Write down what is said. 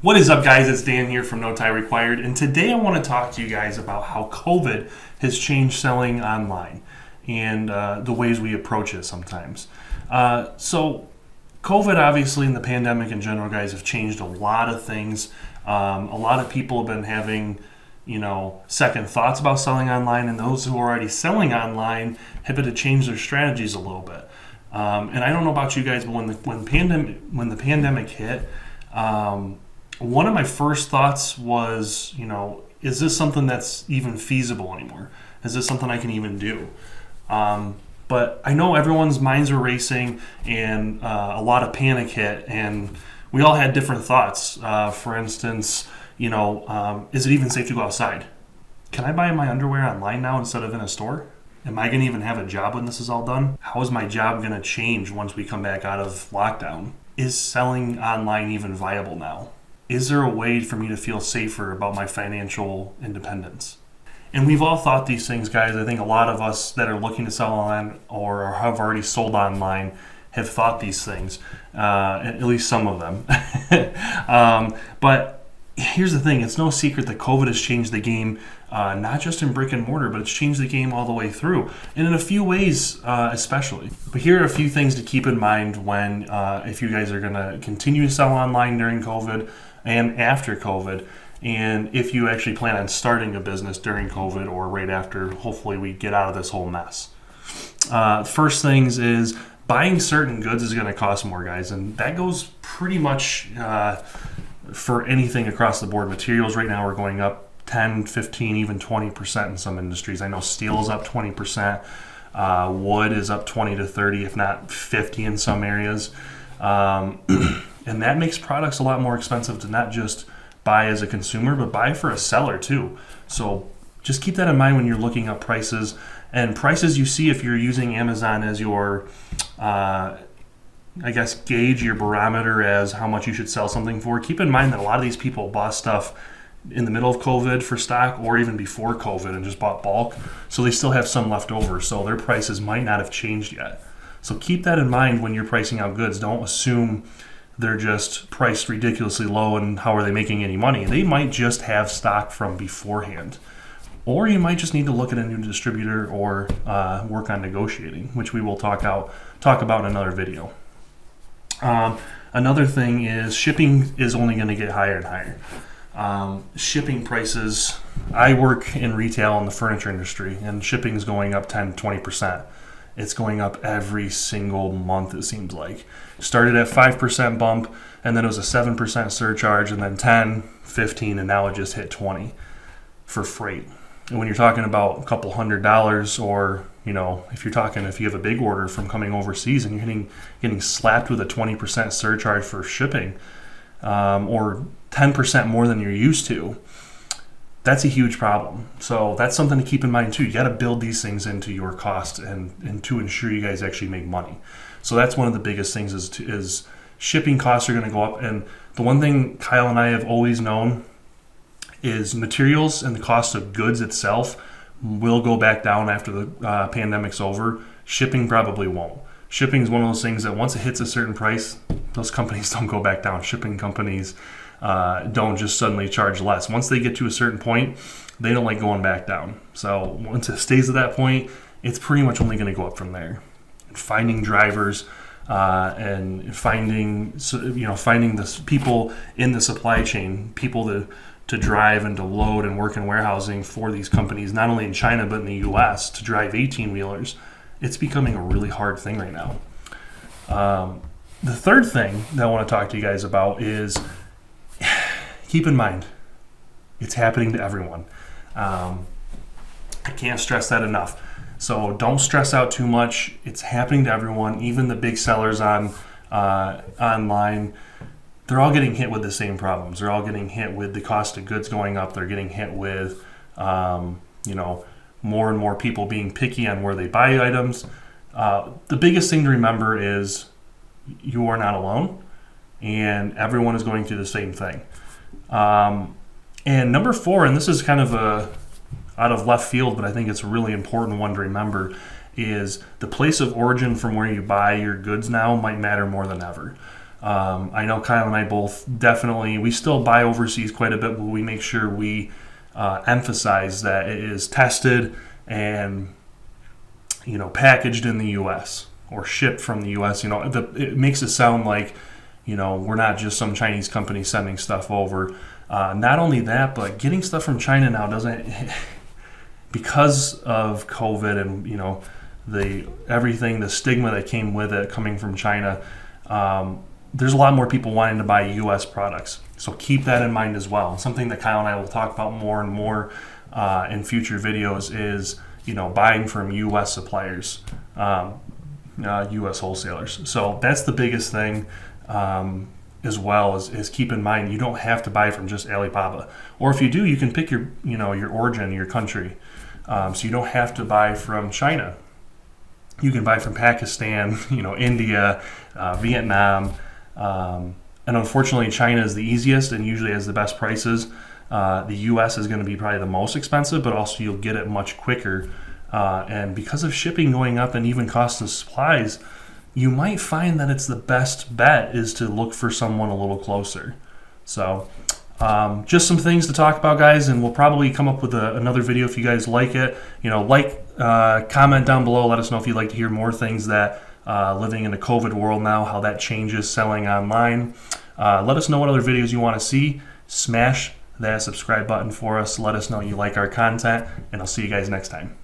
What is up, guys? It's Dan here from No Tie Required, and today I want to talk to you guys about how COVID has changed selling online and the ways we approach it sometimes. So, COVID, obviously, and the pandemic in general, guys, have changed a lot of things. A lot of people have been having, second thoughts about selling online, and those who are already selling online have had to change their strategies a little bit. And I don't know about you guys, but when the pandemic hit, one of my first thoughts was, is this something that's even feasible anymore? Is this something I can even do? But I know everyone's minds are racing and a lot of panic hit, and we all had different thoughts. For instance, is it even safe to go outside? Can I buy my underwear online now instead of in a store? Am I going to even have a job when this is all done? How is my job going to change once we come back out of lockdown? Is selling online even viable now? Is there a way for me to feel safer about my financial independence? And we've all thought these things, guys. I think a lot of us that are looking to sell online or have already sold online have thought these things, at least some of them. But here's the thing. It's no secret that COVID has changed the game, not just in brick and mortar, but it's changed the game all the way through, and in a few ways especially. But here are a few things to keep in mind when, if you guys are going to continue to sell online during COVID and after COVID, and if you actually plan on starting a business during COVID or right after, hopefully we get out of this whole mess. First things is buying certain goods is going to cost more, guys, and that goes pretty much for anything across the board. Materials right now are going up 10, 15, even 20% in some industries. I know steel is up 20%, wood is up 20 to 30, if not 50 in some areas. And that makes products a lot more expensive to not just buy as a consumer, but buy for a seller too. So just keep that in mind when you're looking up prices. And prices you see if you're using Amazon as your, gauge, your barometer as how much you should sell something for. Keep in mind that a lot of these people bought stuff in the middle of COVID for stock or even before COVID and just bought bulk. So they still have some left over. So their prices might not have changed yet. So keep that in mind when you're pricing out goods. Don't assume they're just priced ridiculously low and how are they making any money. They might just have stock from beforehand. Or you might just need to look at a new distributor or work on negotiating, which we will talk about in another video. Another thing is shipping is only going to get higher and higher. Shipping prices, I work in retail in the furniture industry, and shipping is going up 10, 20%. It's going up every single month, it seems like. Started at 5% bump, and then it was a 7% surcharge, and then 10, 15, and now it just hit 20 for freight. And when you're talking about a couple $100, or if you have a big order from coming overseas and you're getting slapped with a 20% surcharge for shipping, or 10% more than you're used to, that's a huge problem. So that's something to keep in mind too. You got to build these things into your cost and to ensure you guys actually make money. So that's one of the biggest things is shipping costs are going to go up. And the one thing Kyle and I have always known is materials and the cost of goods itself will go back down after the pandemic's over. Shipping probably won't. Shipping is one of those things that once it hits a certain price, those companies don't go back down. Shipping companies don't just suddenly charge less. Once they get to a certain point, they don't like going back down. So once it stays at that point, it's pretty much only going to go up from there. Finding drivers and finding the people in the supply chain, people to drive and to load and work in warehousing for these companies, not only in China but in the U.S. to drive 18-wheelers. It's becoming a really hard thing right now. The third thing that I want to talk to you guys about is keep in mind, it's happening to everyone. I can't stress that enough. So don't stress out too much. It's happening to everyone, even the big sellers on online. They're all getting hit with the same problems. They're all getting hit with the cost of goods going up. They're getting hit with, more and more people being picky on where they buy items. The biggest thing to remember is you are not alone, and everyone is going through the same thing. And number 4, and this is kind of out of left field, but I think it's a really important one to remember, is the place of origin from where you buy your goods now might matter more than ever. I know Kyle and I both definitely, we still buy overseas quite a bit, but we make sure we emphasize that it is tested and, packaged in the U.S. or shipped from the U.S. It makes it sound like, we're not just some Chinese company sending stuff over. Not only that, but getting stuff from China now doesn't, because of COVID and, the stigma that came with it coming from China, there's a lot more people wanting to buy U.S. products. So keep that in mind as well. Something that Kyle and I will talk about more and more in future videos is, buying from U.S. suppliers, U.S. wholesalers. So that's the biggest thing, as well is keep in mind you don't have to buy from just Alibaba. Or if you do, you can pick your origin, your country. So you don't have to buy from China. You can buy from Pakistan, India, Vietnam. And unfortunately, China is the easiest and usually has the best prices. The U.S. is going to be probably the most expensive, but also you'll get it much quicker. And because of shipping going up and even cost of supplies, you might find that it's the best bet is to look for someone a little closer. So just some things to talk about, guys, and we'll probably come up with another video if you guys like it. Comment down below. Let us know if you'd like to hear more things that living in the COVID world now, how that changes selling online. Let us know what other videos you want to see. Smash that subscribe button for us. Let us know you like our content, and I'll see you guys next time.